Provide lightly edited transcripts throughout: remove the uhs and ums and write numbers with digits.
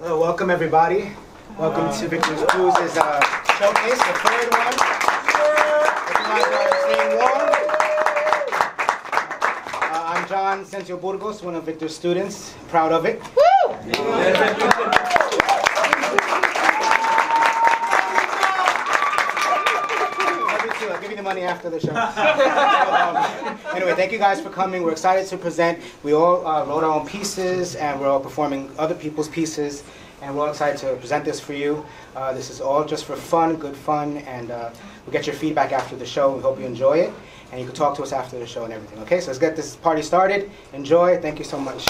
Hello, welcome everybody. Welcome to Victor Cruz's showcase, the third one. I'm John Sencio Burgos, one of Victor's students. Proud of it. Woo! I'll give you the money after the show. Anyway, thank you guys for coming. We're excited to present. We all wrote our own pieces, and we're all performing other people's pieces, and we're all excited to present this for you. This is all just for fun, good fun, and we'll get your feedback after the show. We hope you enjoy it, and you can talk to us after the show and everything. Okay, so let's get this party started. Enjoy. Thank you so much.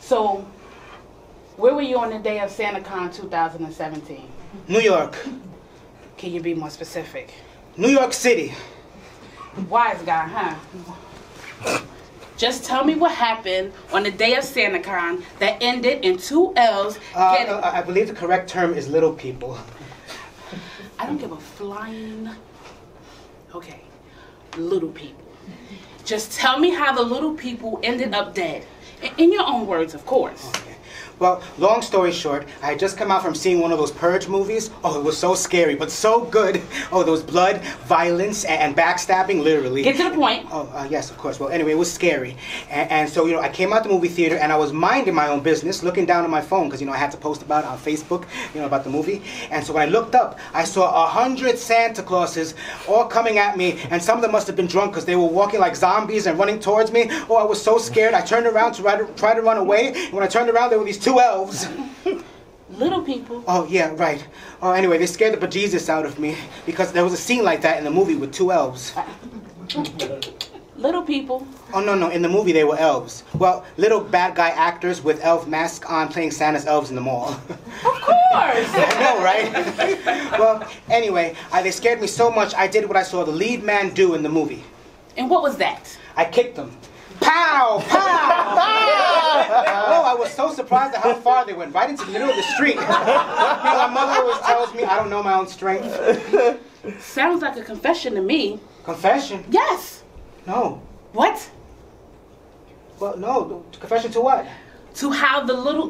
So, where were you on the day of SantaCon 2017? New York. Can you be more specific? New York City. Wise guy, huh? Just tell me what happened on the day of SantaCon that ended in 2 L's. I believe the correct term is little people. I don't give a flying... Okay, little people. Just tell me how the little people ended up dead. In your own words, of course. Okay. Well, long story short, I had just come out from seeing one of those Purge movies. Oh, it was so scary, but so good. Oh, there was blood, violence, and backstabbing, literally. Get to the point. Oh, yes, of course. Well, anyway, it was scary. And so, I came out the movie theater, and I was minding my own business, looking down at my phone, because, I had to post about it on Facebook, about the movie. And so when I looked up, I saw 100 Santa Clauses all coming at me, and some of them must have been drunk, because they were walking like zombies and running towards me. Oh, I was so scared. I turned around to try to run away, and when I turned around, there were these 2 elves. Little people. Oh, yeah, right. Oh, anyway, they scared the bejesus out of me because there was a scene like that in the movie with 2 elves. Little people. Oh, no, in the movie they were elves. Well, little bad guy actors with elf masks on playing Santa's elves in the mall. Of course! I know, right? Well, anyway, they scared me so much I did what I saw the lead man do in the movie. And what was that? I kicked them. Pow! Pow! Oh, I was so surprised at how far they went, right into the middle of the street. My mother always tells me I don't know my own strength. Sounds like a confession to me. Confession? Yes. No. What? Well, no. Confession to what? To how the little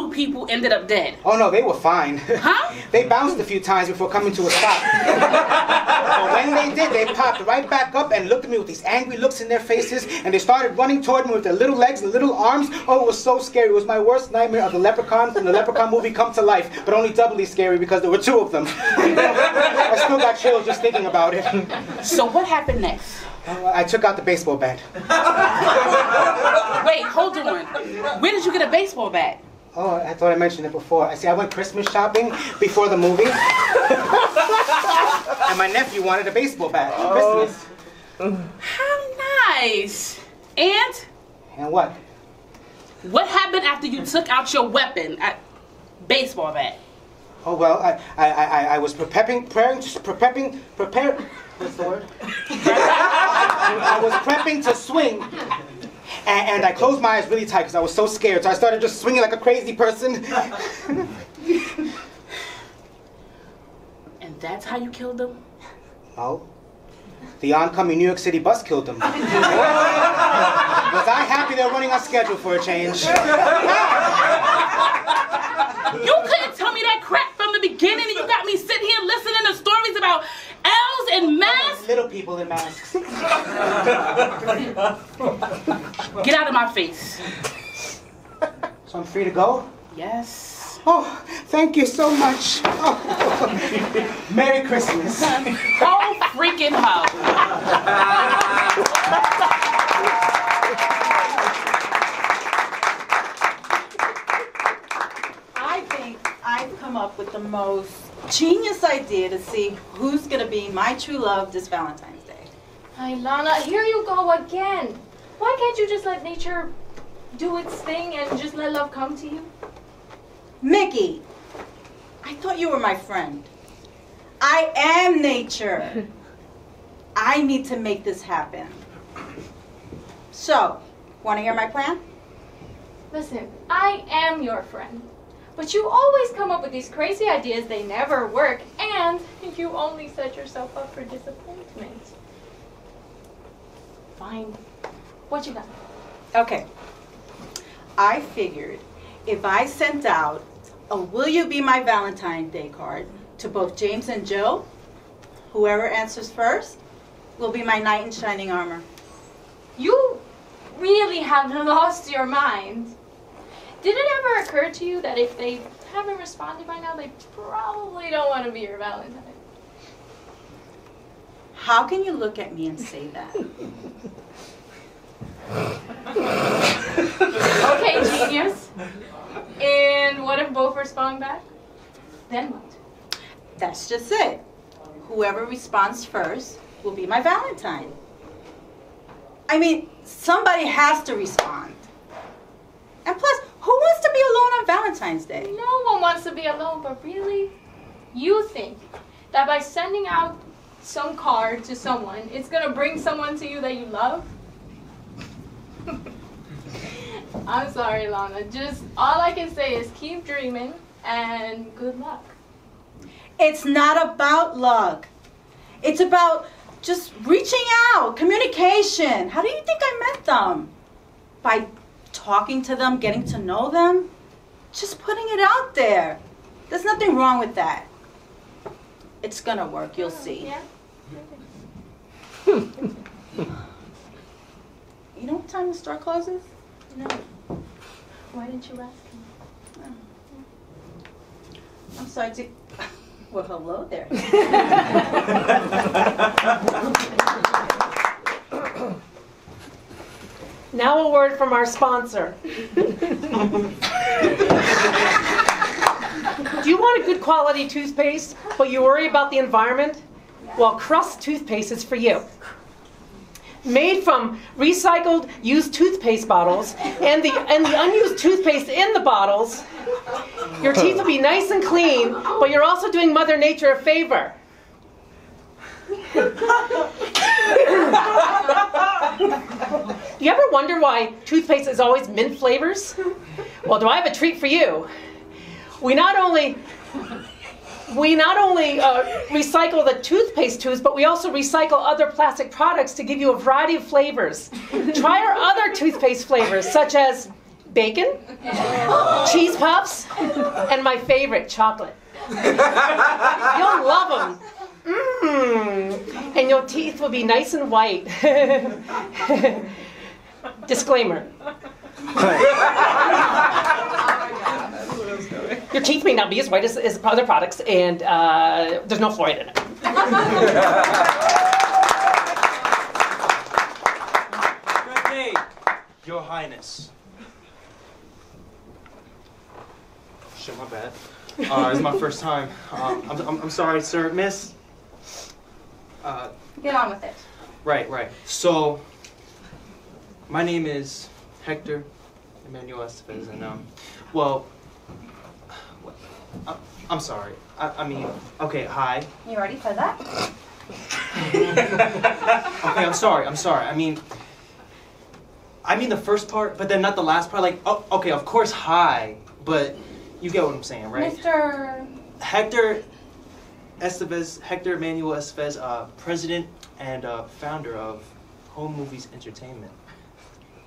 people ended up dead. Oh, no, they were fine. Huh? They bounced a few times before coming to a stop. But when they did, they popped right back up and looked at me with these angry looks in their faces, and they started running toward me with their little legs and little arms. Oh, it was so scary. It was my worst nightmare of the leprechaun from the Leprechaun movie come to life, but only doubly scary because there were 2 of them. I still got chills just thinking about it. So what happened next? I took out the baseball bat. Wait, hold on. Where did you get a baseball bat? Oh, I thought I mentioned it before. I went Christmas shopping before the movie. And my nephew wanted a baseball bat for Christmas. How nice. And? And what? What happened after you took out your weapon, baseball bat? Oh, well, I was preparing, what's the word? I was prepping to swing. And I closed my eyes really tight because I was so scared. So I started just swinging like a crazy person. And that's how you killed them? No. The oncoming New York City bus killed them. Was I happy they were running on schedule for a change? You couldn't tell me that crap from the beginning, and you got me sitting here listening to stories about elves and masks? Little people in masks. Get out of my face. So I'm free to go? Yes. Oh, thank you so much. Oh. Merry Christmas. Oh, freaking ho. I think I've come up with the most genius idea to see who's going to be my true love this Valentine's Day. Hi, Lana, here you go again. Why can't you just let nature do its thing and just let love come to you? Mickey, I thought you were my friend. I am nature. I need to make this happen. So, want to hear my plan? Listen, I am your friend. But you always come up with these crazy ideas, they never work, and And you only set yourself up for disappointment. Fine. What you got? Okay. I figured if I sent out a "Will you be my Valentine's Day" card to both James and Joe, whoever answers first will be my knight in shining armor. You really have lost your mind. Did it ever occur to you that if they haven't responded by now, they probably don't want to be your Valentine? How can you look at me and say that? Okay, genius. And what if both respond back? Then what? That's just it. Whoever responds first will be my Valentine. I mean, somebody has to respond. And plus, who wants to be alone on Valentine's Day? No one wants to be alone, but really? You think that by sending out some card to someone, it's going to bring someone to you that you love? I'm sorry, Lana. Just all I can say is keep dreaming and good luck. It's not about luck. It's about just reaching out, communication. How do you think I met them? By talking to them, getting to know them, just putting it out there. There's nothing wrong with that. It's gonna work, you'll see. Yeah? You know what time the store closes? No. Why didn't you ask me? I'm sorry to... Well, hello there. Now a word from our sponsor. Do you want a good quality toothpaste, but you worry about the environment? Well, Crust toothpaste is for you. Made from recycled used toothpaste bottles and the unused toothpaste in the bottles, your teeth will be nice and clean, but you're also doing Mother Nature a favor. Do you ever wonder why toothpaste is always mint flavors? Well, do I have a treat for you? We not only recycle the toothpaste tubes, but we also recycle other plastic products to give you a variety of flavors. Try our other toothpaste flavors, such as bacon, cheese puffs, and my favorite, chocolate. You'll love them. And your teeth will be nice and white. Disclaimer. Your teeth may not be as white as other products, and there's no fluoride in it. Good day, Your Highness. Shit, my bad. It's my first time. I'm sorry, sir, miss. Get on with it. Right. So, my name is Hector Emmanuel Estevez, and well, I'm sorry. I mean, okay, hi. You already said that? Okay, I'm sorry. I mean the first part, but then not the last part. Like, oh, okay, of course, hi, but you get what I'm saying, right? Mr. Hector Estevez, Hector Emmanuel Estevez, president and founder of Home Movies Entertainment.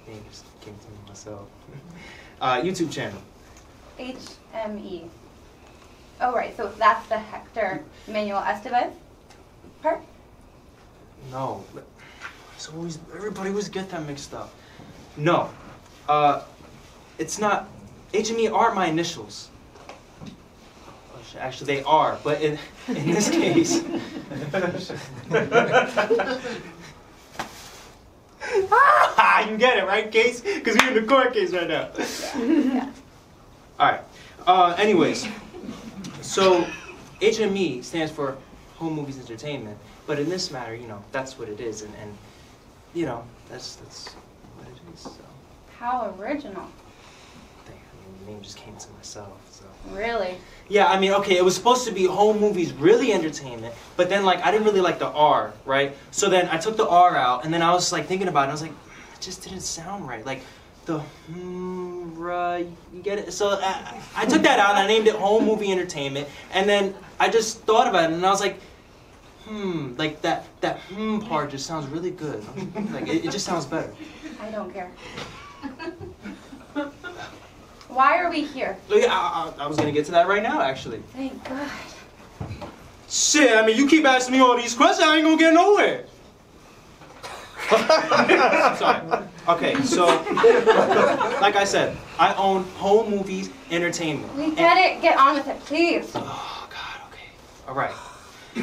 Name just came to me myself. YouTube channel. HME. Oh, right, so that's the Hector Emmanuel Estevez part? No, so everybody always get that mixed up. No, it's not. HME aren't my initials. Actually, they are, but in this case. You get it, right, case? Because we're in the court case right now. Yeah. All right. Anyways, so HME stands for Home Movies Entertainment, but in this matter, that's what it is, and that's what it is. So. How original. The name just came to myself. So. Really? Yeah, I mean, okay, it was supposed to be Home Movies Really Entertainment, but then, I didn't really like the R, right? So then I took the R out, and then I was, thinking about it, and I was like, it just didn't sound right. The genre. You get it? So I took that out and I named it Home Movie Entertainment. And then I just thought about it and I was like, like that part just sounds really good. Like it just sounds better. I don't care. Why are we here? Look, I was gonna get to that right now, actually. Thank God. Shit, I mean, you keep asking me all these questions, I ain't gonna get nowhere. Sorry. Okay, so, like I said, I own Home Movies Entertainment. We get it. Get on with it, please. Oh, God, okay. All right.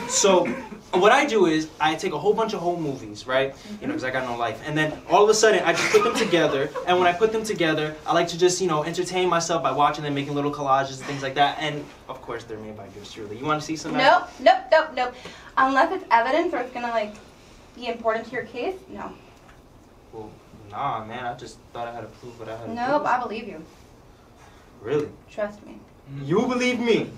So, what I do is, I take a whole bunch of home movies, right? You know, because I got no life. And then, all of a sudden, I just put them together. And when I put them together, I like to just, you know, entertain myself by watching them, making little collages and things like that. And, of course, they're made by yours truly. You want to see some? Nope. Unless it's evidence or it's gonna, like, be important to your case, no. Well, nah, man. I just thought I had to prove what I had to Nope, prove. I believe you. Really? Trust me. You believe me?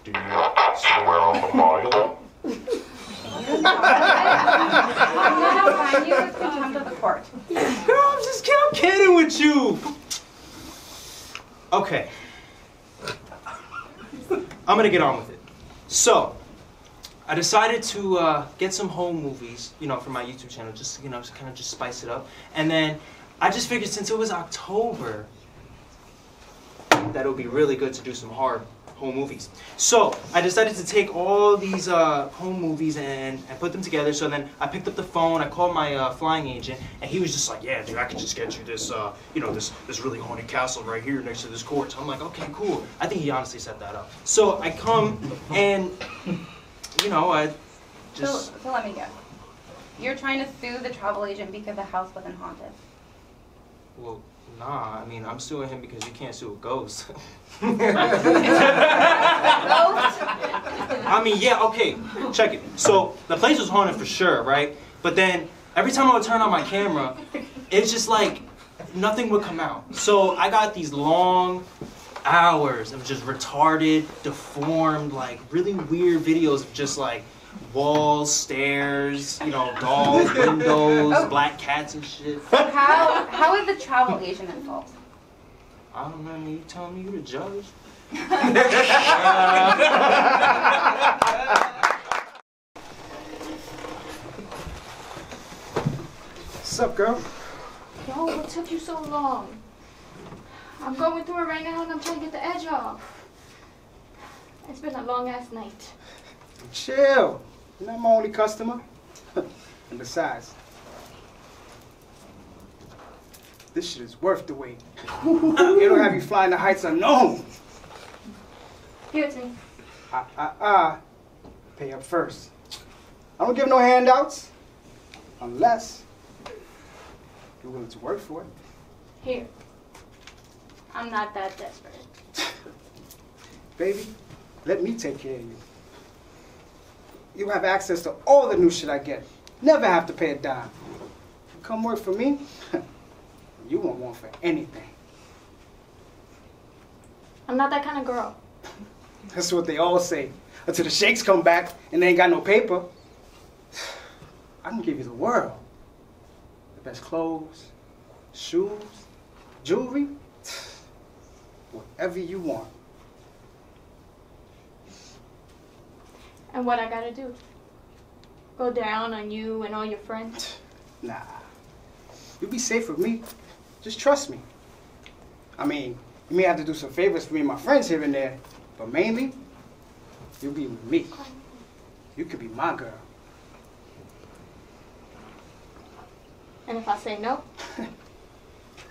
Do you swear on the Bible? I'm gonna find you with contempt of the court. Girl, I'm kidding with you. Okay. I'm gonna get on with it. So, I decided to get some home movies, you know, for my YouTube channel, just, you know, to kind of just spice it up. And then I just figured since it was October, that it would be really good to do some horror home movies. So I decided to take all these home movies and put them together. So then I picked up the phone, I called my flying agent, and he was just like, yeah, dude, I could just get you this, you know, this really haunted castle right here next to this court. So I'm like, okay, cool. I think he honestly set that up. So I come and, you know, I just... So let me guess. You're trying to sue the travel agent because the house wasn't haunted. Well, nah, I mean, I'm suing him because you can't sue a ghost. Ghost? I mean, yeah, okay, check it. So, the place was haunted for sure, right? But then, every time I would turn on my camera, it's just like, nothing would come out. So, I got these long hours of just retarded, deformed, like, really weird videos of just like, walls, stairs, you know, dolls, windows, black cats and shit. So how is the travel agent involved? I don't know, you telling me you're the judge? What's up, girl? Yo, what took you so long? I'm going through it right now and I'm trying to get the edge off. It's been a long ass night. Chill. You're not my only customer. And besides, this shit is worth the wait. It'll have you flying the heights unknown. Give it to me. Pay up first. I don't give no handouts. Unless you're willing to work for it. Here. I'm not that desperate. Baby, let me take care of you. You have access to all the new shit I get. Never have to pay a dime. You come work for me, you won't want for anything. I'm not that kind of girl. That's what they all say. Until the sheiks come back and they ain't got no paper. I can give you the world. The best clothes, shoes, jewelry, whatever you want. And what I gotta do? Go down on you and all your friends? Nah. You'll be safe with me. Just trust me. I mean, you may have to do some favors for me and my friends here and there, but mainly, you'll be with me. You could be my girl. And if I say no?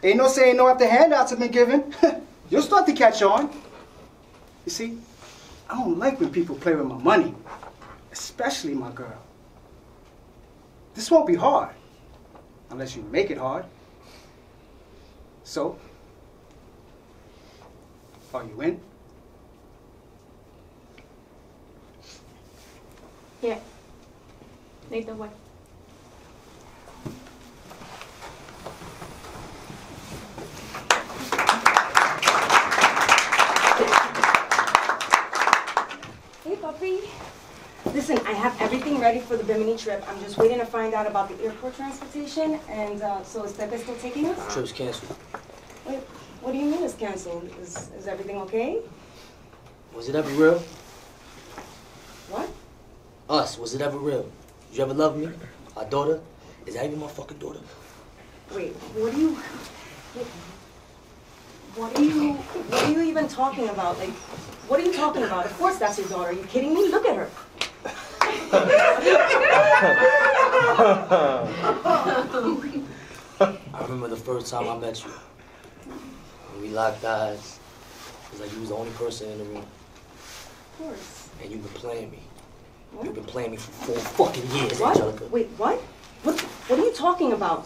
Ain't no saying no after handouts have been given. You'll start to catch on. You see, I don't like when people play with my money, especially my girl. This won't be hard, unless you make it hard. So, are you in? Yeah. Lead the way. Hey, puppy. Listen, I have everything ready for the Bimini trip. I'm just waiting to find out about the airport transportation. And so is Pepe still taking us? Trip's canceled. Wait, what do you mean it's canceled? Is everything okay? Was it ever real? What? Us, was it ever real? Did you ever love me? Our daughter? Is that even my fucking daughter? Wait, what are you even talking about? Like, what are you talking about? Of course that's your daughter. Are you kidding me? Look at her. I remember the first time I met you. When we locked eyes, it was like you was the only person in the room. Of course. And you've been playing me. What? You've been playing me for 4 fucking years, What? Angelica. Wait, what? What are you talking about?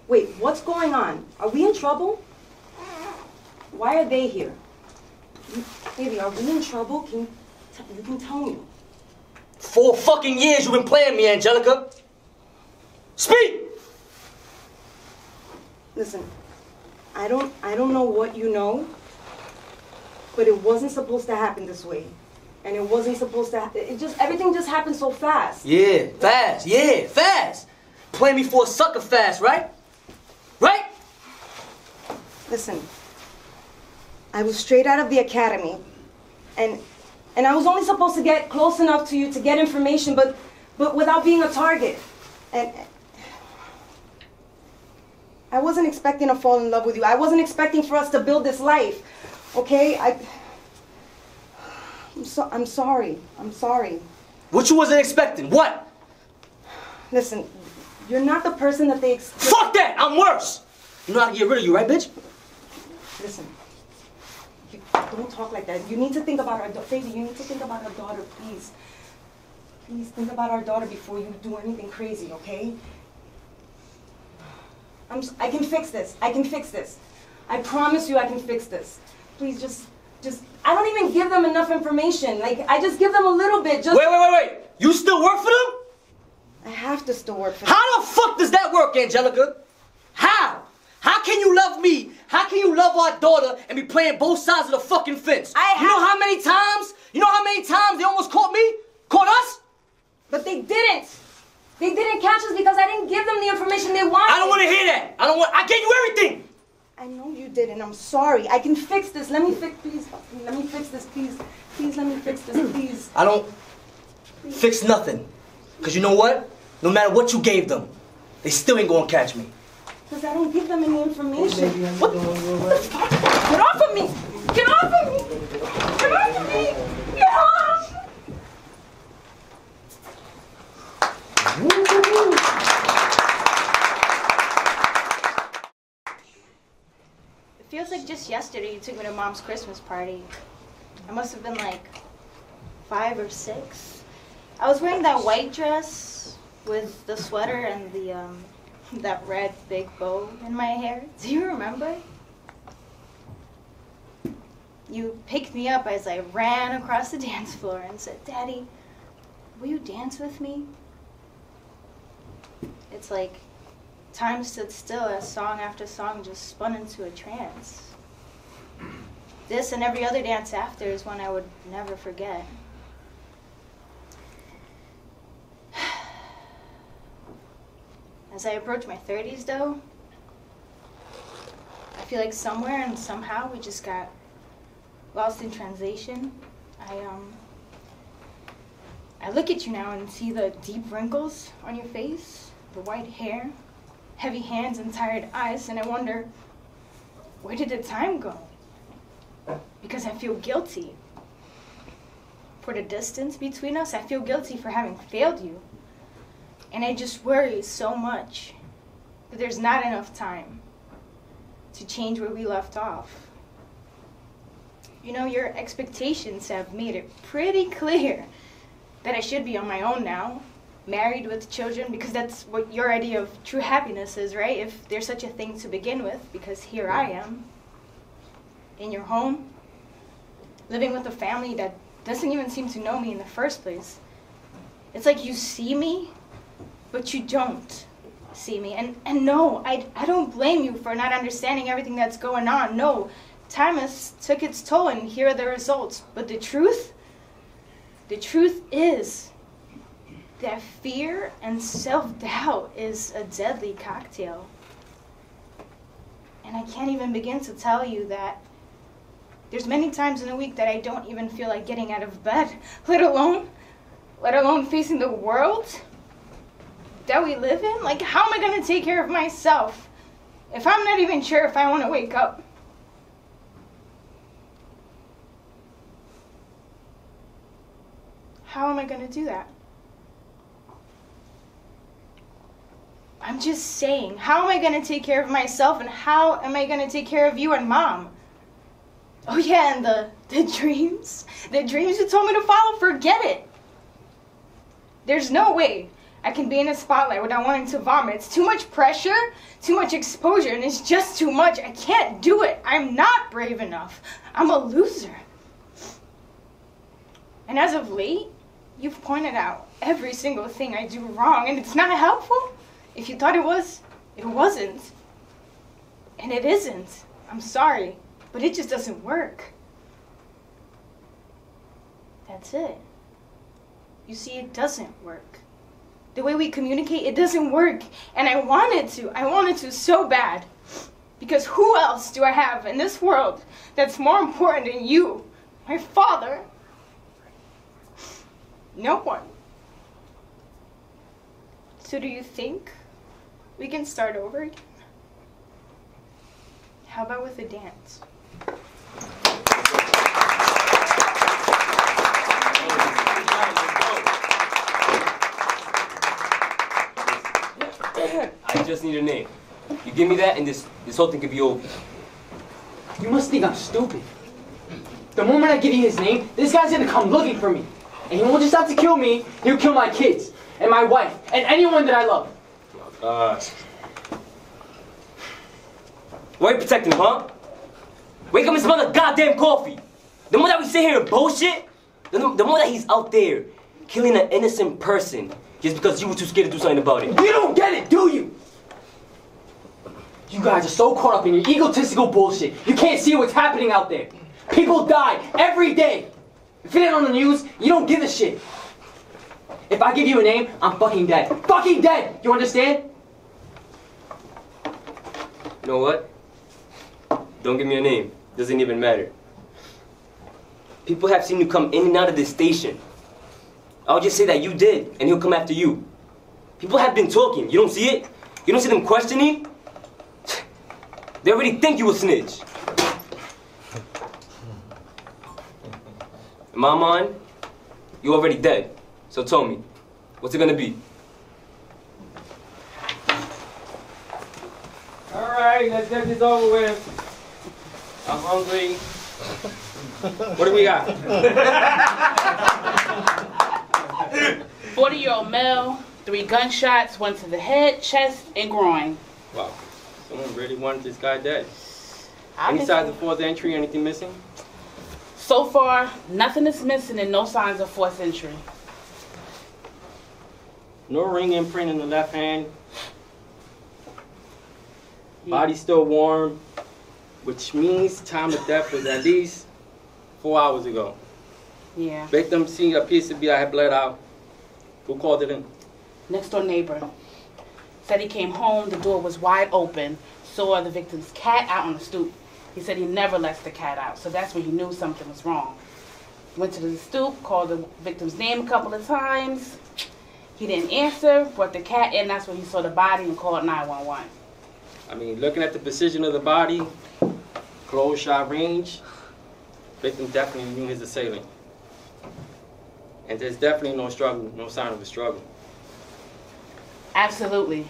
Wait, what's going on? Are we in trouble? Why are they here? Baby, are we in trouble? You can tell me. 4 fucking years you've been playing me, Angelica. Speak! Listen, I don't know what you know, but it wasn't supposed to happen this way. And it wasn't supposed to everything just happened so fast. Yeah, fast. Play me for a sucker fast, right? Right? Listen, I was straight out of the academy, and I was only supposed to get close enough to you to get information, but without being a target. And I wasn't expecting to fall in love with you. I wasn't expecting for us to build this life, okay? I'm sorry. What you wasn't expecting? What? Listen, you're not the person that they Fuck that! I'm worse! You know how to get rid of you, right, bitch? Listen, don't talk like that. You need to think about our daughter. Baby, you need to think about our daughter, please. Please think about our daughter before you do anything crazy, okay? I can fix this. I promise you I can fix this. Please just, I don't even give them enough information. Like, I just give them a little bit, just... Wait. You still work for them? I have to still work for them. How the fuck does that work, Angelica? How? How can you love me? How can you love our daughter and be playing both sides of the fucking fence? You know how many times they almost caught me? Caught us? But they didn't. They didn't catch us because I didn't give them the information they wanted. I don't want to hear that. I gave you everything. I know you did, and I'm sorry. I can fix this. Let me fix this, please. Please, let me fix this, please. I don't fix nothing. Because you know what? No matter what you gave them, they still ain't gonna catch me. Because I don't give them any information. What the fuck? Get off of me! Get off of me! Get off of me! Get off! It feels like just yesterday you took me to Mom's Christmas party. I must have been like 5 or 6. I was wearing that white dress with the sweater and the that red big bow in my hair. Do you remember? You picked me up as I ran across the dance floor and said, "Daddy, will you dance with me?" It's like time stood still as song after song just spun into a trance. This and every other dance after is one I would never forget. As I approach my 30s, though, I feel like somewhere and somehow we just got lost in translation. I look at you now and see the deep wrinkles on your face, the white hair, heavy hands and tired eyes, and I wonder, where did the time go? Because I feel guilty. For the distance between us, I feel guilty for having failed you. And I just worry so much that there's not enough time to change where we left off. You know, your expectations have made it pretty clear that I should be on my own now, married with children, because that's what your idea of true happiness is, right? If there's such a thing to begin with, because here I am, in your home, living with a family that doesn't even seem to know me in the first place. It's like you see me, but you don't see me. And no, I don't blame you for not understanding everything that's going on. No, time has took its toll, and here are the results. But the truth is, that fear and self-doubt is a deadly cocktail. And I can't even begin to tell you that there's many times in a week that I don't even feel like getting out of bed, let alone facing the world that we live in. Like, how am I going to take care of myself if I'm not even sure if I want to wake up? How am I going to do that? I'm just saying, how am I going to take care of myself, and how am I going to take care of you and Mom? Oh yeah, and the dreams you told me to follow, forget it. There's no way I can be in a spotlight without wanting to vomit. It's too much pressure, too much exposure, and it's just too much. I can't do it. I'm not brave enough. I'm a loser. And as of late, you've pointed out every single thing I do wrong, and it's not helpful. If you thought it was, it wasn't. And it isn't. I'm sorry, but it just doesn't work. That's it. You see, it doesn't work. The way we communicate, it doesn't work. And I wanted to so bad. Because who else do I have in this world that's more important than you, my father? No one. So do you think we can start over again? How about with a dance? I just need a name. You give me that and this whole thing could be over. You must think I'm stupid. The moment I give you his name, this guy's gonna come looking for me. And he won't just have to kill me, he'll kill my kids, and my wife, and anyone that I love. Why are you protecting him, huh? Wake up and smell the goddamn coffee. The more that we sit here and bullshit, the more that he's out there killing an innocent person just because you were too scared to do something about it. You don't get it, do you? You guys are so caught up in your egotistical bullshit. You can't see what's happening out there. People die every day. If it ain't on the news, you don't give a shit. If I give you a name, I'm fucking dead. Fucking dead! You understand? You know what? Don't give me a name. Doesn't even matter. People have seen you come in and out of this station. I'll just say that you did, and he'll come after you. People have been talking. You don't see it? You don't see them questioning? They already think you a snitch. In my mind, you already dead. So tell me, what's it gonna be? Alright, let's get this over with. I'm hungry. What do we got? 40-year-old male, 3 gunshots, 1 to the head, chest, and groin. Wow, someone really wanted this guy dead. Any signs of forced entry, anything missing? So far, nothing is missing and no signs of forced entry. No ring imprint in the left hand. Body still warm, which means time of death was at least 4 hours ago. Yeah. Victim scene appears to be I had bled out. Who called it in? Next door neighbor. Said he came home, the door was wide open, saw the victim's cat out on the stoop. He said he never lets the cat out, so that's when he knew something was wrong. Went to the stoop, called the victim's name a couple of times. He didn't answer, brought the cat in, that's when he saw the body and called 911. I mean, looking at the precision of the body, close shot range, victim definitely knew his assailant. And there's definitely no struggle, no sign of a struggle. Absolutely.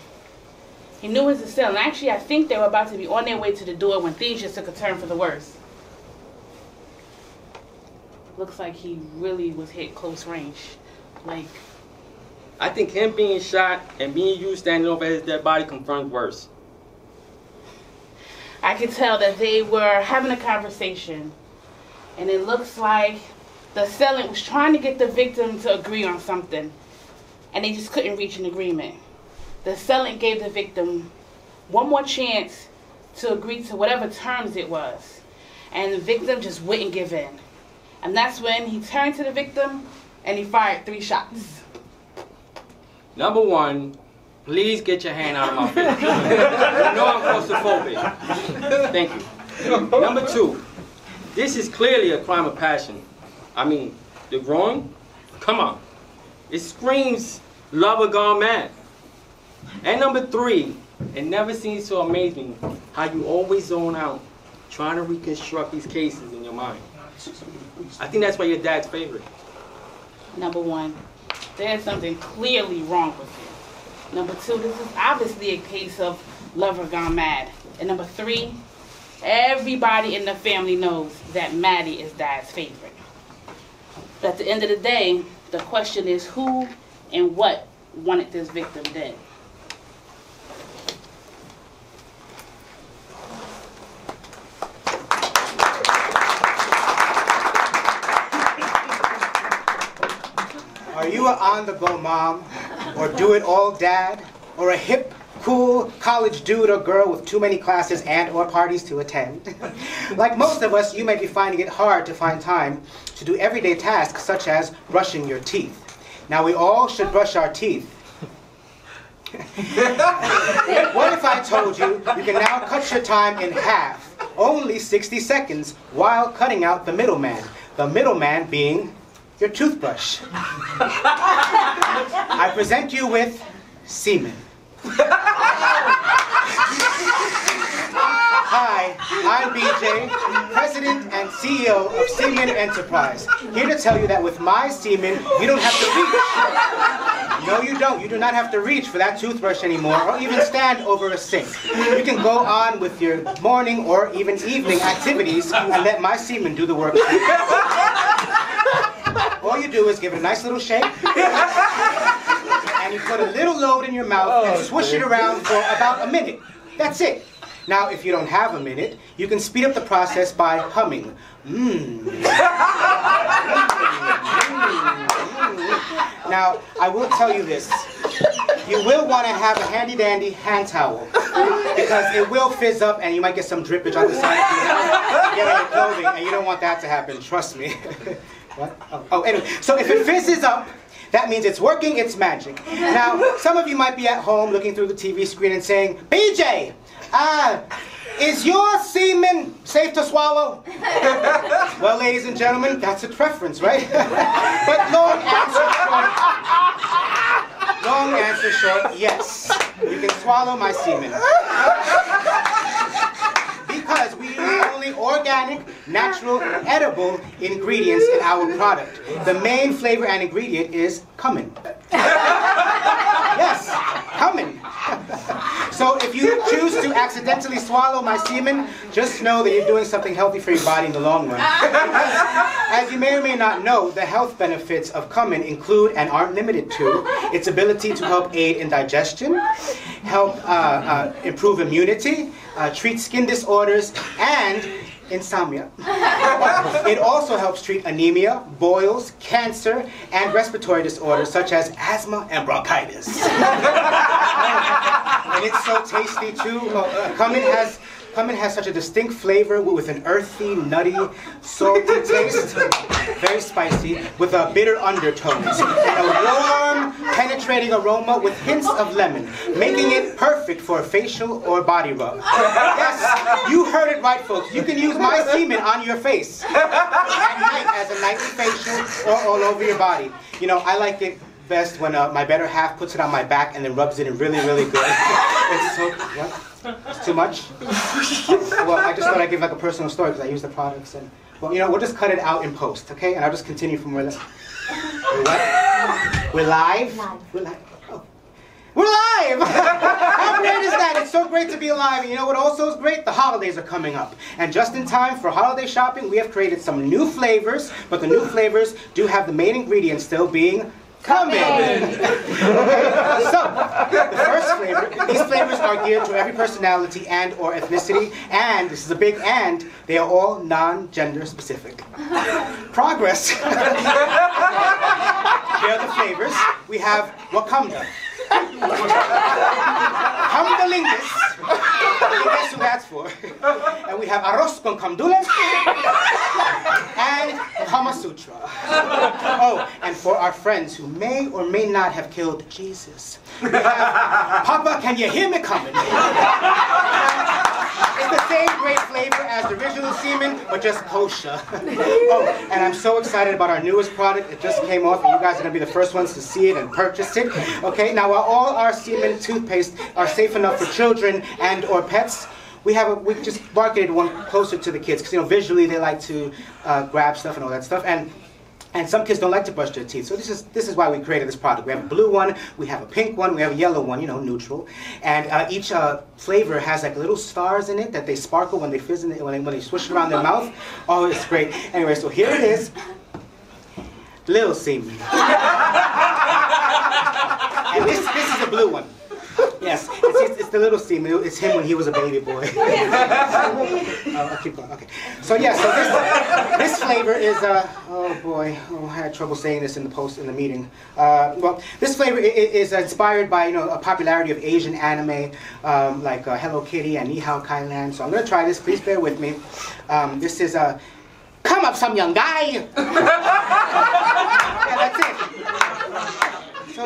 He knew his assailant. Actually, I think they were about to be on their way to the door when things just took a turn for the worse. Looks like he really was hit close range. Like, I think him being shot and being you standing over his dead body confirms worse. I could tell that they were having a conversation, and it looks like the assailant was trying to get the victim to agree on something, and they just couldn't reach an agreement. The assailant gave the victim one more chance to agree to whatever terms it was, and the victim just wouldn't give in. And that's when he turned to the victim and he fired 3 shots. Number one, please get your hand out of my face. You know I'm claustrophobic. Thank you. Number two, this is clearly a crime of passion. I mean, the groin? Come on. It screams lover gone mad. And number three, it never seems to amaze me how you always zone out trying to reconstruct these cases in your mind. I think that's why your dad's favorite. Number one, there's something clearly wrong with you. Number two, this is obviously a case of lover gone mad. And number three, everybody in the family knows that Maddie is Dad's favorite. But at the end of the day, the question is who and what wanted this victim dead? Are you an on-the-go mom, or do-it-all dad, or a hip, cool college dude or girl with too many classes and or parties to attend? Like most of us, you may be finding it hard to find time to do everyday tasks such as brushing your teeth. Now, we all should brush our teeth. What if I told you you can now cut your time in half, only 60 seconds, while cutting out the middleman? The middleman being your toothbrush. I present you with semen. Hi, I'm BJ, President and CEO of Semen Enterprise. Here to tell you that with my semen, you don't have to reach. No, you don't. You do not have to reach for that toothbrush anymore, or even stand over a sink. You can go on with your morning or even evening activities and let my semen do the work for you. All you do is give it a nice little shake, and you put a little load in your mouth and swish it around for about a minute. That's it. Now, if you don't have a minute, you can speed up the process by humming. Now, I will tell you this. You will want to have a handy-dandy hand towel, because it will fizz up and you might get some drippage on the side of your clothing, and you don't want that to happen, trust me. What? Oh, anyway, so if it fizzes up, that means it's working, it's magic. Now, some of you might be at home looking through the TV screen and saying, BJ, is your semen safe to swallow? Well, ladies and gentlemen, that's a preference, right? But long answer short, yes. You can swallow my semen. Because we use only organic, natural, edible ingredients in our product. The main flavor and ingredient is cumin. Yes, cumin. So if you choose to accidentally swallow my semen, just know that you're doing something healthy for your body in the long run. As you may or may not know, the health benefits of cumin include and aren't limited to its ability to help aid in digestion, help improve immunity, treat skin disorders, and insomnia. It also helps treat anemia, boils, cancer, and respiratory disorders such as asthma and bronchitis. And it's so tasty too. Cumin has such a distinct flavor with an earthy, nutty, salty taste, very spicy, with a bitter undertones, and a warm, penetrating aroma with hints of lemon, making it perfect for a facial or body rub. Yes, you heard it right, folks. You can use my semen on your face at night as a nightly facial or all over your body. You know, I like it best when my better half puts it on my back and then rubs it in really, really good. It's so, what? It's too much? Well, I just thought I'd give like a personal story because I use the products. And, well, you know, we'll just cut it out in post, okay? And I'll just continue from where... We're live? We're live. Oh. We're live! How great is that? It's so great to be alive. And you know what also is great? The holidays are coming up. And just in time for holiday shopping, we have created some new flavors, but the new flavors do have the main ingredient still being cumin. So, the first flavor, these flavors are geared to every personality and or ethnicity, and this is a big and, they are all non-gender specific. Progress. Here are the flavors. We have Wakanda. Humdalingus. guess who that's for? And we have arroz con gandules and Kama Sutra. Oh, and for our friends who may or may not have killed Jesus, we have Papa, can you hear me coming? It's the same great flavor as the original semen, but just kosher. Oh, and I'm so excited about our newest product. It just came off, and you guys are going to be the first ones to see it and purchase it. Okay, now while all our semen toothpaste are safe enough for children and or pets, we just marketed one closer to the kids, because visually they like to grab stuff and all that stuff. And some kids don't like to brush their teeth, so this is why we created this product. We have a blue one, we have a pink one, we have a yellow one, neutral. And each flavor has like little stars in it that they sparkle when they fizz in it, when they swish it around their mouth. Oh, it's great. Anyway, so here it is, Lil Semen. And this is the blue one. Yes, it's the little semen. It's him when he was a baby boy. I'll keep going. Okay. So yeah, so this flavor is oh boy, I had trouble saying this in the meeting. Well, this flavor is inspired by a popularity of Asian anime like Hello Kitty and Nihao Kailan. So I'm gonna try this. Please bear with me. This is come up, some young guy. Yeah, that's it. So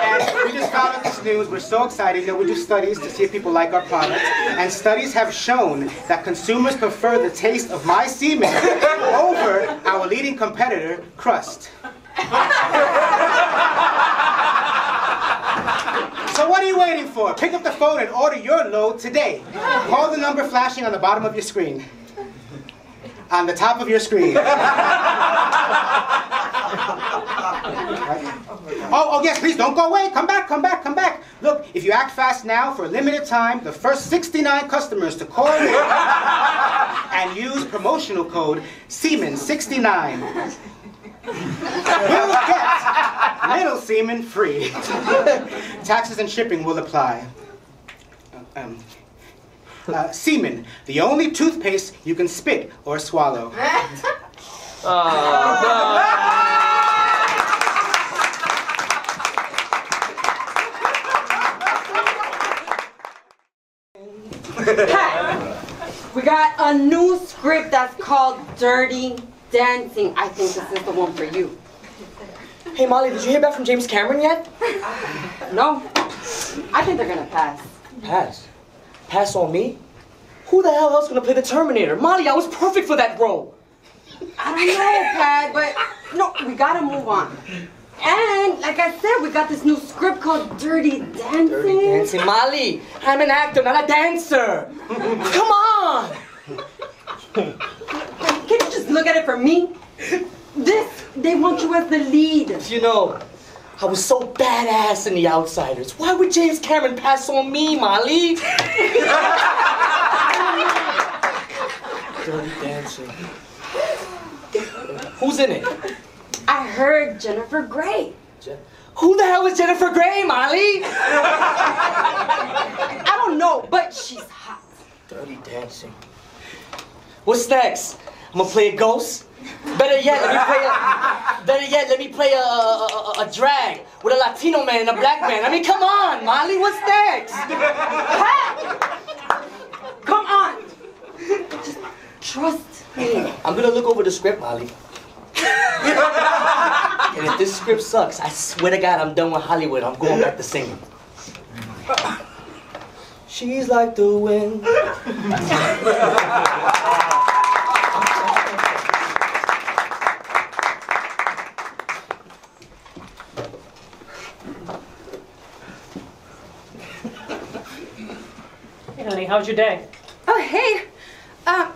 and we just found out this news. We're so excited. We do studies to see if people like our products. And studies have shown that consumers prefer the taste of my semen over our leading competitor, Crust. So what are you waiting for? Pick up the phone and order your load today. Call the number flashing on the bottom of your screen. On the top of your screen. Oh, yes, please don't go away. Come back, come back, come back. Look, if you act fast now, for a limited time, the first 69 customers to call in and use promotional code SEMEN69 will get Little Semen free. Taxes and shipping will apply. Semen, the only toothpaste you can spit or swallow. We got a new script that's called Dirty Dancing. I think this is the one for you. Hey Molly, did you hear back from James Cameron yet? No. I think they're gonna pass. Pass? Pass on me? Who the hell else is gonna play the Terminator? Molly, I was perfect for that role. I don't know, Pat, but no, we gotta move on. And like I said, we got this new script called Dirty Dancing. Dirty Dancing, Molly. I'm an actor, not a dancer. Come on. Can you just look at it for me? They want you as the lead. I was so badass in The Outsiders. Why would James Cameron pass on me, Molly? Dirty Dancing. Who's in it? I heard Jennifer Grey. Who the hell is Jennifer Grey, Molly? I don't know, but she's hot. Dirty Dancing. What's next? I'm gonna play a ghost? Better yet, let me play a drag with a Latino man and a black man. I mean, come on, Molly, what's next? Come on. Just trust me. I'm gonna look over the script, Molly. And if this script sucks, I swear to God, I'm done with Hollywood. I'm going back to singing. She's like the wind. Hey, honey, how's your day? Oh, hey.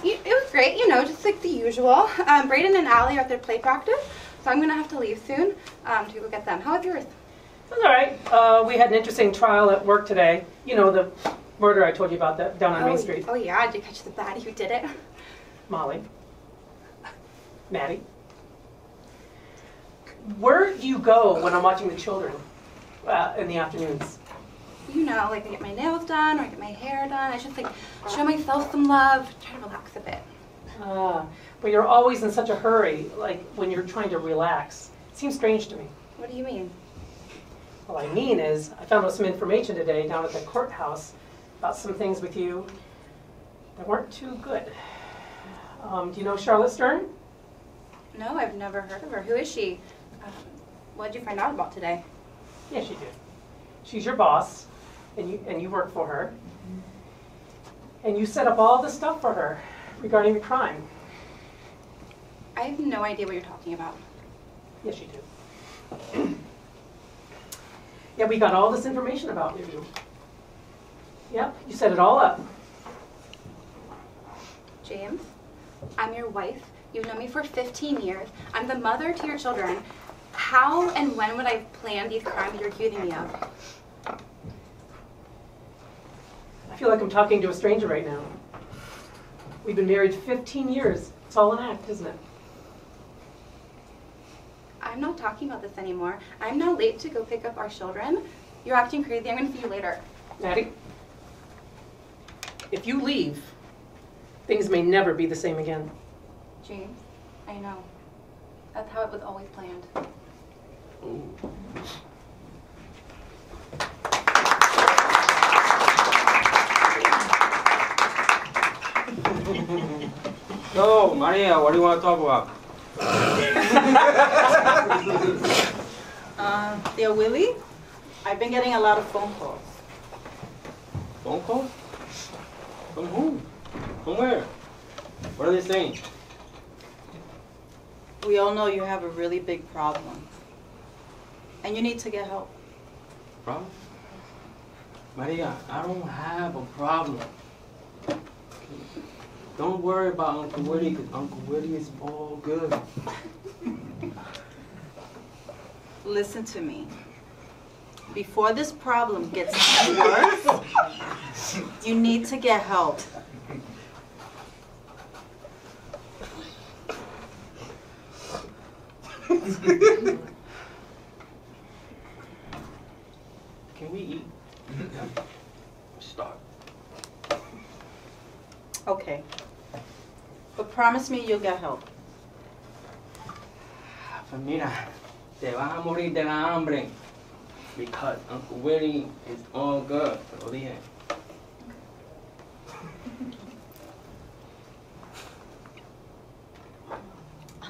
It was great, just like the usual. Brayden and Allie are at their play practice, so I'm going to have to leave soon to go get them. How was yours? It was all right. We had an interesting trial at work today. The murder I told you about that down on Main Street. Oh, yeah. Did you catch the baddie who did it? Molly. Maddie. Where do you go when I'm watching the children in the afternoons? Like I get my nails done or I get my hair done. I just show myself some love, try to relax a bit. But you're always in such a hurry, like when you're trying to relax. It seems strange to me. What do you mean? What I mean is, I found out some information today down at the courthouse about some things with you that weren't too good. Do you know Charlotte Stern? No, I've never heard of her. Who is she? What did you find out about today? Yes, you did. She's your boss, and you work for her. And you set up all the stuff for her regarding the crime. I have no idea what you're talking about. Yes, you do. Yeah, we got all this information about you. Yep, you set it all up. James, I'm your wife. You've known me for 15 years. I'm the mother to your children. How and when would I have planned these crimes you're accusing me of? I feel like I'm talking to a stranger right now. We've been married 15 years. It's all an act, isn't it? I'm not talking about this anymore. I'm now late to go pick up our children. You're acting crazy. I'm going to see you later. Maddie, if you leave, things may never be the same again. James, I know. That's how it was always planned. So, Maria, what do you want to talk about? Dear Willie, I've been getting a lot of phone calls. Phone calls? From who? From where? What are they saying? We all know you have a really big problem. And you need to get help. Problem? Maria, I don't have a problem. Don't worry about Uncle Woody, because Uncle Woody is all good. Listen to me. Before this problem gets worse, you need to get help. Can we eat? Start. Okay. But promise me you'll get help. Pues mira, te vas a morir de la hambre. Because Uncle Willie is all good. Te lo dije.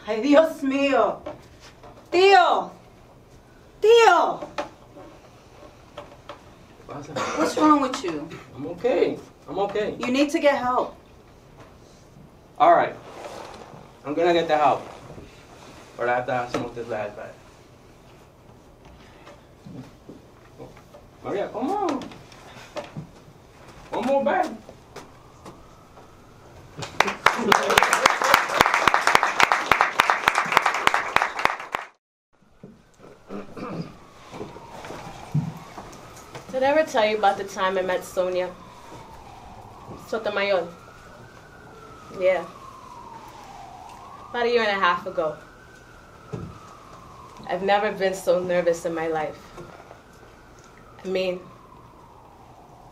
Ay, Dios mío. Tío. Tío. What's wrong with you? I'm okay. I'm okay. You need to get help. All right. I'm gonna get the help. But I have to smoke this last bag. Maria, come on. One more bag. Did I ever tell you about the time I met Sonia? Sotomayor. Yeah. About a year and a half ago. I've never been so nervous in my life. I mean,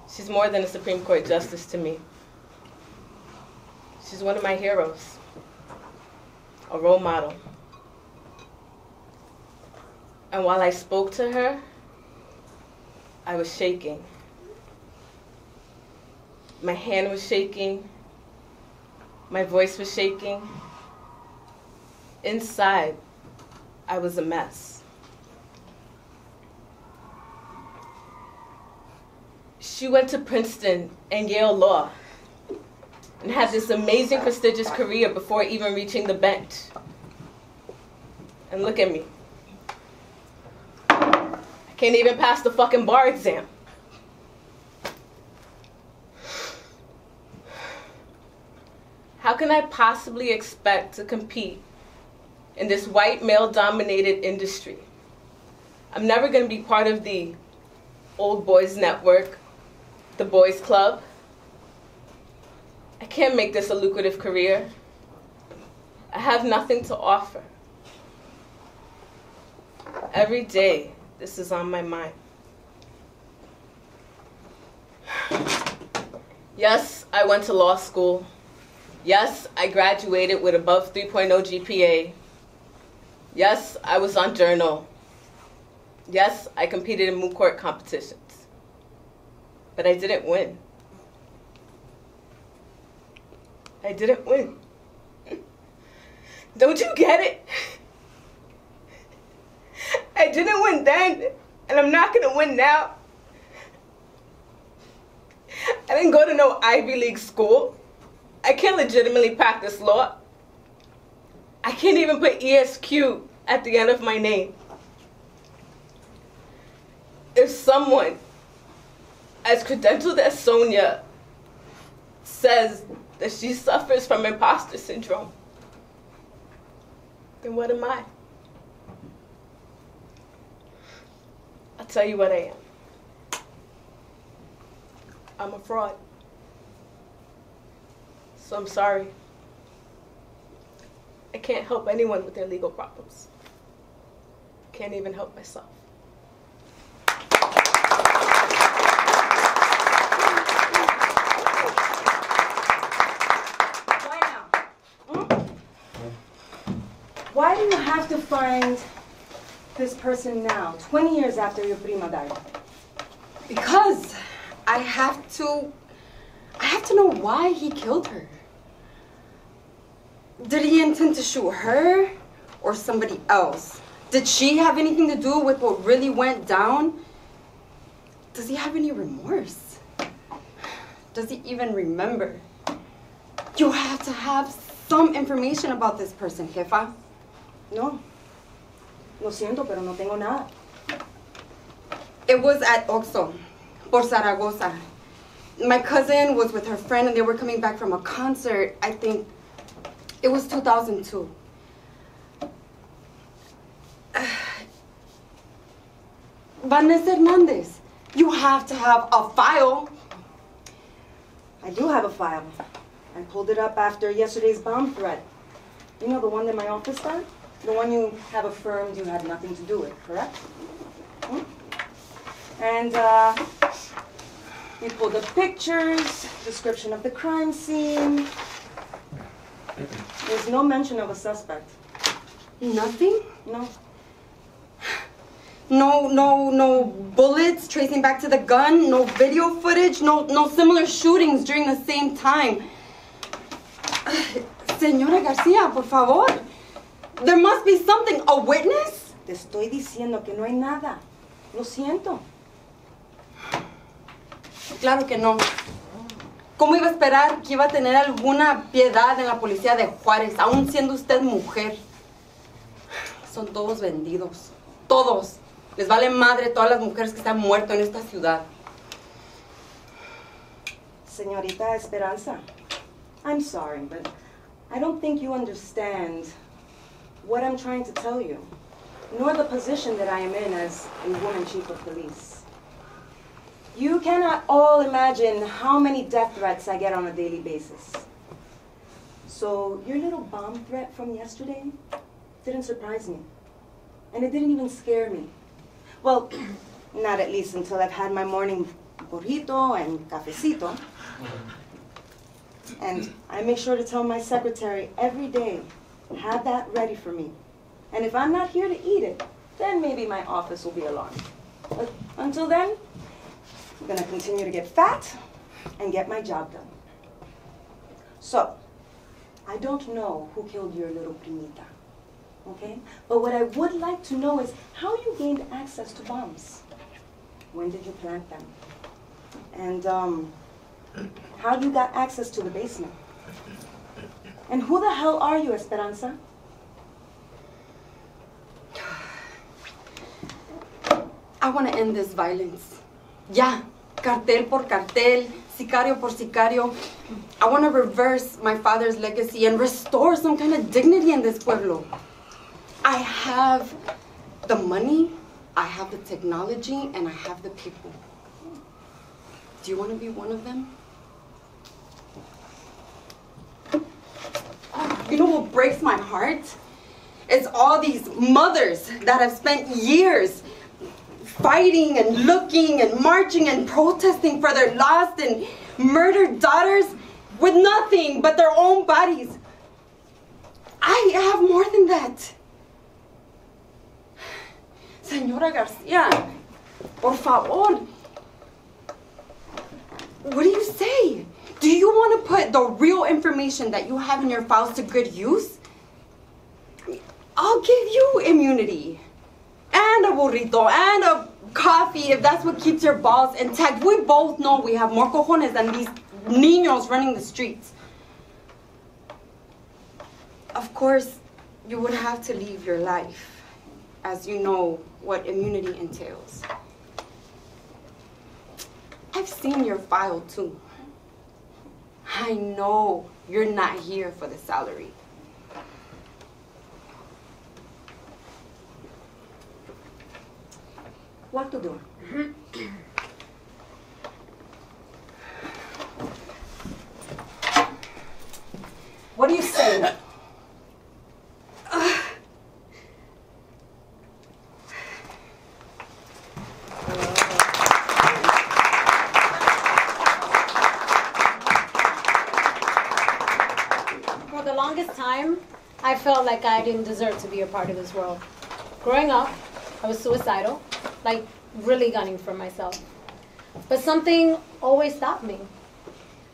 she's more than a Supreme Court justice to me. She's one of my heroes. A role model. And while I spoke to her, I was shaking. My hand was shaking. My voice was shaking. Inside, I was a mess. She went to Princeton and Yale Law and had this amazing, prestigious career before even reaching the bench. And look at me. I can't even pass the fucking bar exam. How can I possibly expect to compete in this white male-dominated industry? I'm never going to be part of the old boys network, the boys club. I can't make this a lucrative career. I have nothing to offer. Every day, this is on my mind. Yes, I went to law school. Yes, I graduated with above 3.0 GPA. Yes, I was on Journal. Yes, I competed in moot court competitions, but I didn't win. I didn't win. Don't you get it? I didn't win then, and I'm not gonna win now. I didn't go to no Ivy League school. I can't legitimately practice law. I can't even put ESQ at the end of my name. If someone as credentialed as Sonia says that she suffers from imposter syndrome, then what am I? I'll tell you what I am. I'm a fraud. So I'm sorry. I can't help anyone with their legal problems. Can't even help myself. Why do you have to find this person now, 20 years after your prima died? Because I have to know why he killed her. Did he intend to shoot her or somebody else? Did she have anything to do with what really went down? Does he have any remorse? Does he even remember? You have to have some information about this person, jefa. No. Lo siento, pero no tengo nada. It was at Oxo, por Zaragoza. My cousin was with her friend and they were coming back from a concert. I think it was 2002. Vanessa Hernandez, you have to have a file. I do have a file. I pulled it up after yesterday's bomb threat. You know, the one that my office got? The one you have affirmed you had nothing to do with, correct? Hmm? And we pulled up pictures, description of the crime scene. There's no mention of a suspect. Nothing? No. No bullets tracing back to the gun, no video footage, no similar shootings during the same time. Señora Garcia, por favor. There must be something. A witness? Te estoy diciendo que no hay nada. Lo siento. Claro que no. ¿Cómo iba a esperar que iba a tener alguna piedad en la policía de Juárez, aún siendo usted mujer? Son todos vendidos. Todos. Les vale madre todas las mujeres que se han muerto en esta ciudad. Señorita Esperanza, I'm sorry, but I don't think you understand what I'm trying to tell you, nor the position that I am in as a woman chief of police. You cannot all imagine how many death threats I get on a daily basis. So your little bomb threat from yesterday didn't surprise me. And it didn't even scare me. Well, not at least until I've had my morning burrito and cafecito. And I make sure to tell my secretary every day, have that ready for me. And if I'm not here to eat it, then maybe my office will be alarmed. But until then, I'm gonna continue to get fat and get my job done. So, I don't know who killed your little primita, okay? But what I would like to know is how you gained access to bombs. When did you plant them? And how you got access to the basement? And who the hell are you, Esperanza? I want to end this violence. Ya, cartel por cartel, sicario por sicario. I want to reverse my father's legacy and restore some kind of dignity in this pueblo. I have the money, I have the technology, and I have the people. Do you want to be one of them? You know what breaks my heart? It's all these mothers that have spent years fighting and looking and marching and protesting for their lost and murdered daughters with nothing but their own bodies. I have more than that. Señora Garcia, por favor. What do you say? Do you want to put the real information that you have in your files to good use? I'll give you immunity. And a burrito, and a coffee, if that's what keeps your balls intact. We both know we have more cojones than these niños running the streets. Of course, you would have to leave your life, as you know what immunity entails. I've seen your file too. I know you're not here for the salary. Lock the door. What do you say? For the longest time, I felt like I didn't deserve to be a part of this world. Growing up, I was suicidal, like really gunning for myself. But something always stopped me.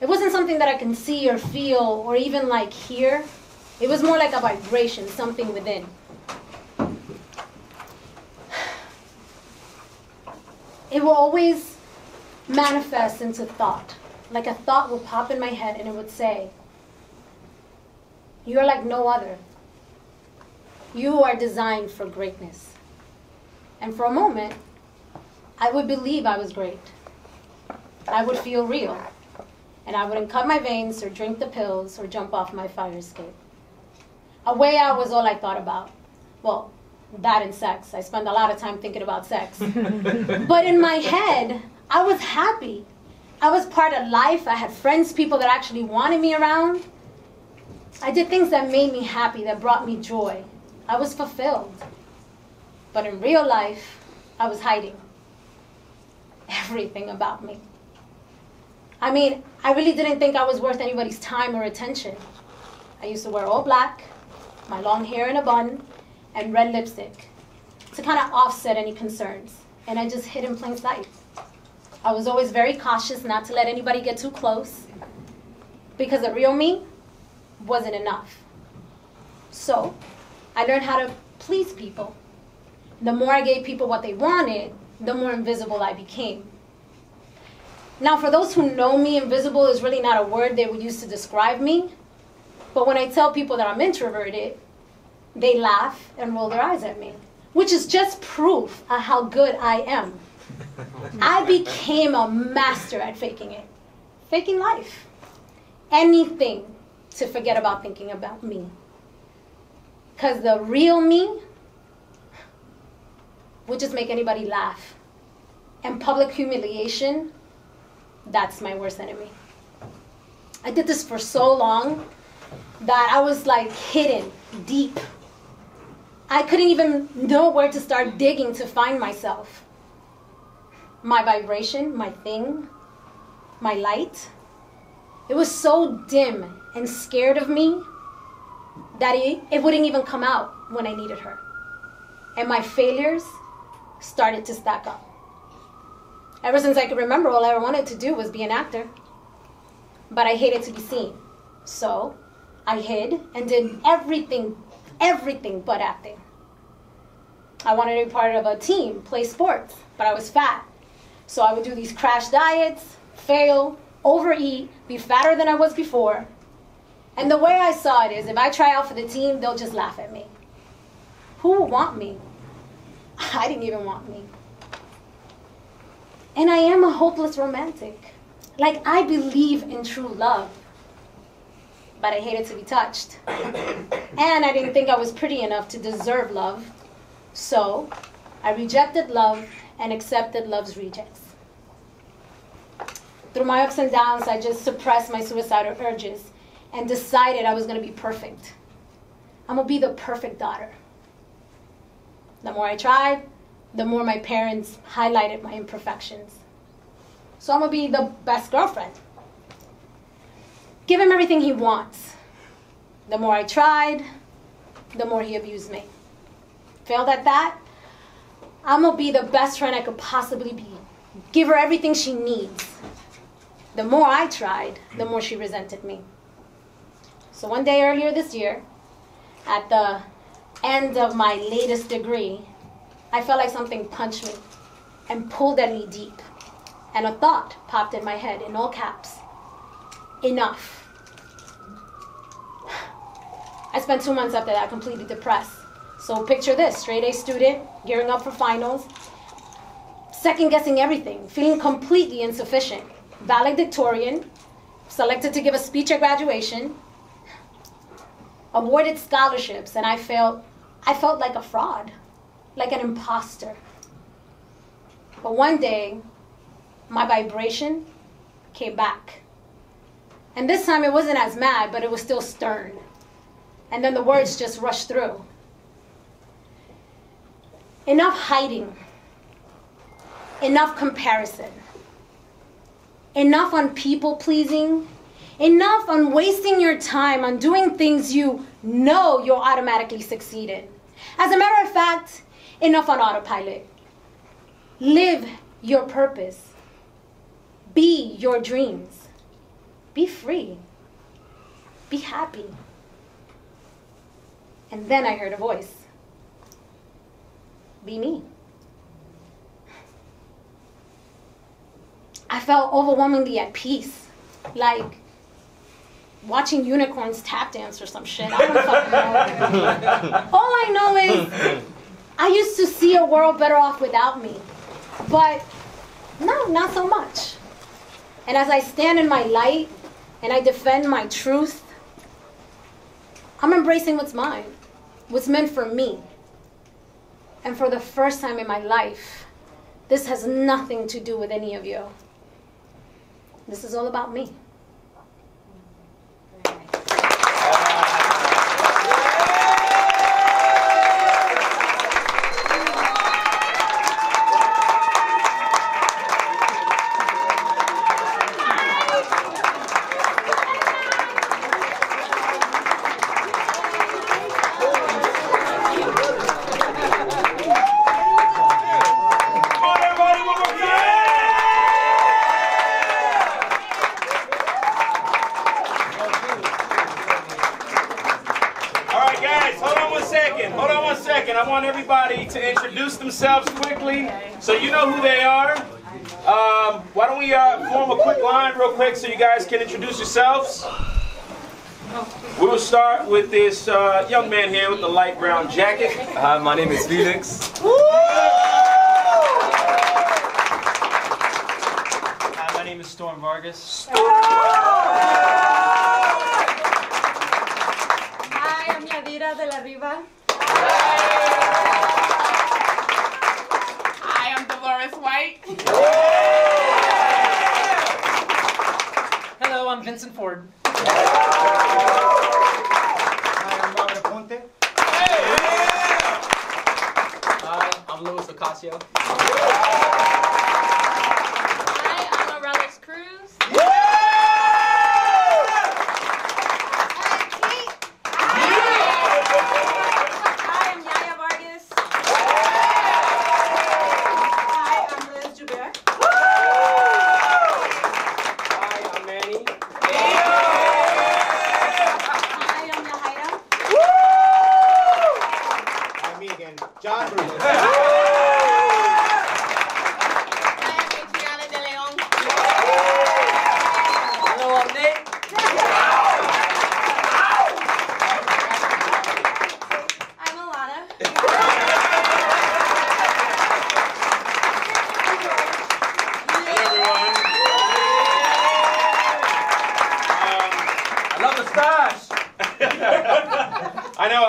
It wasn't something that I can see or feel or even like hear. It was more like a vibration, something within. It will always manifest into thought. Like a thought would pop in my head and it would say, "You're like no other. You are designed for greatness." And for a moment, I would believe I was great. I would feel real. And I wouldn't cut my veins or drink the pills or jump off my fire escape. A way out was all I thought about. Well, that and sex. I spent a lot of time thinking about sex. But in my head, I was happy. I was part of life. I had friends, people that actually wanted me around. I did things that made me happy, that brought me joy. I was fulfilled. But in real life, I was hiding everything about me. I mean, I really didn't think I was worth anybody's time or attention. I used to wear all black, my long hair in a bun, and red lipstick to kind of offset any concerns. And I just hid in plain sight. I was always very cautious not to let anybody get too close because the real me wasn't enough. So I learned how to please people. The more I gave people what they wanted, the more invisible I became. Now, for those who know me, invisible is really not a word they would use to describe me. But when I tell people that I'm introverted, they laugh and roll their eyes at me, which is just proof of how good I am. I became a master at faking it. Faking life. Anything to forget about thinking about me. Because the real me would just make anybody laugh. And public humiliation, that's my worst enemy. I did this for so long that I was like hidden deep. I couldn't even know where to start digging to find myself. My vibration, my thing, my light. It was so dim and scared of me that it wouldn't even come out when I needed her. And my failures started to stack up. Ever since I could remember, all I wanted to do was be an actor. But I hated to be seen. So I hid and did everything but acting. I wanted to be part of a team, play sports, but I was fat. So I would do these crash diets, fail, overeat, be fatter than I was before. And the way I saw it is, if I try out for the team, they'll just laugh at me. Who will want me? I didn't even want me. And I am a hopeless romantic. Like, I believe in true love. But I hated to be touched. And I didn't think I was pretty enough to deserve love. So I rejected love and accepted love's rejects. Through my ups and downs, I just suppressed my suicidal urges and decided I was going to be perfect. I'm going to be the perfect daughter. The more I tried, the more my parents highlighted my imperfections. So I'm going to be the best girlfriend. Give him everything he wants. The more I tried, the more he abused me. Failed at that, I'm gonna be the best friend I could possibly be. Give her everything she needs. The more I tried, the more she resented me. So one day earlier this year, at the end of my latest degree, I felt like something punched me and pulled at me deep. And a thought popped in my head in all caps. Enough. I spent 2 months after that completely depressed. So picture this, straight A student, gearing up for finals, second guessing everything, feeling completely insufficient, valedictorian, selected to give a speech at graduation, awarded scholarships, and I felt like a fraud, like an imposter. But one day, my vibration came back. And this time it wasn't as mad, but it was still stern. And then the words just rushed through. Enough hiding. Enough comparison. Enough on people pleasing. Enough on wasting your time on doing things you know you'll automatically succeed in. As a matter of fact, enough on autopilot. Live your purpose. Be your dreams. Be free. Be happy. And then I heard a voice. Be me. I felt overwhelmingly at peace, like watching unicorns tap dance or some shit. I don't fucking know. All I know is I used to see a world better off without me, but no, not so much. And as I stand in my light and I defend my truth, I'm embracing what's mine, what's meant for me. And for the first time in my life, this has nothing to do with any of you. This is all about me. I want everybody to introduce themselves quickly so you know who they are. Why don't we form a quick line real quick so you guys can introduce yourselves. We will start with this young man here with the light brown jacket. Hi, my name is Felix. Hi, my name is Storm Vargas. Hi, I'm Yadira de la Riva. Hi, I'm Dolores White. Hello, I'm Vincent Ford. Hi, I'm Robert Aponte. Hi, I'm Luis Ocasio. Hi, I'm Morelis Cruz.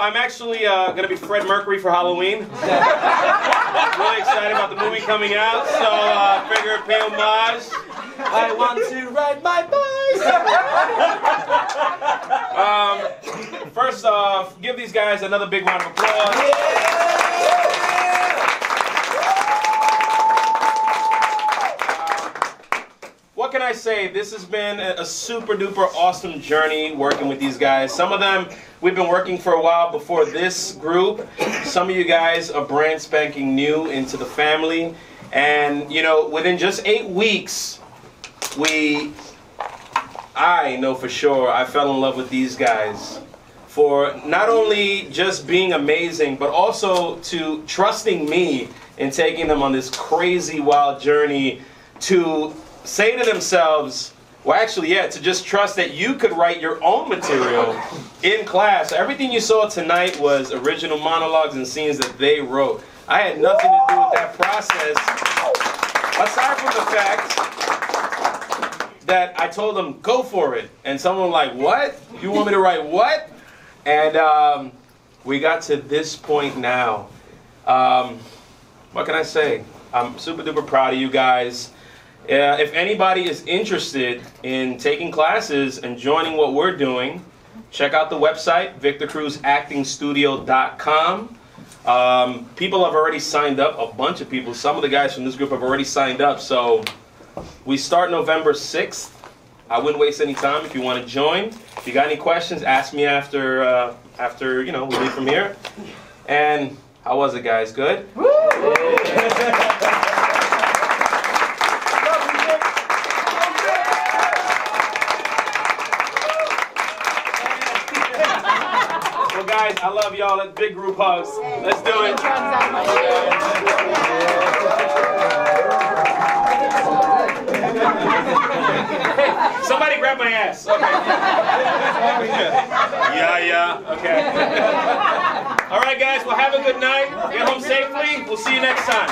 I'm actually going to be Fred Mercury for Halloween. Really excited about the movie coming out, so I figure pay homage. I want to ride my bike. First off, give these guys another big round of applause. What can I say? This has been a super duper awesome journey working with these guys. Some of them we've been working for a while before this group. Some of you guys are brand spanking new into the family. And, you know, within just 8 weeks, I know for sure I fell in love with these guys for not only just being amazing, but also to trusting me in taking them on this crazy wild journey to say to themselves, well, actually, yeah, to just trust that you could write your own material in class. Everything you saw tonight was original monologues and scenes that they wrote. I had nothing to do with that process, aside from the fact that I told them, go for it. And someone was like, what? You want me to write what? And we got to this point now. What can I say? I'm super duper proud of you guys. If anybody is interested in taking classes and joining what we're doing, check out the website, victorcruzactingstudio.com. People have already signed up, a bunch of people. Some of the guys from this group have already signed up. So we start November 6th. I wouldn't waste any time if you want to join. If you got any questions, ask me after you know, we leave from here. And how was it, guys? Good? Woo! Well, guys, I love y'all. Let's big group hugs. Let's do it. Somebody grab my ass. Okay. Yeah. Okay. All right, guys. Well, have a good night. Get home safely. We'll see you next time.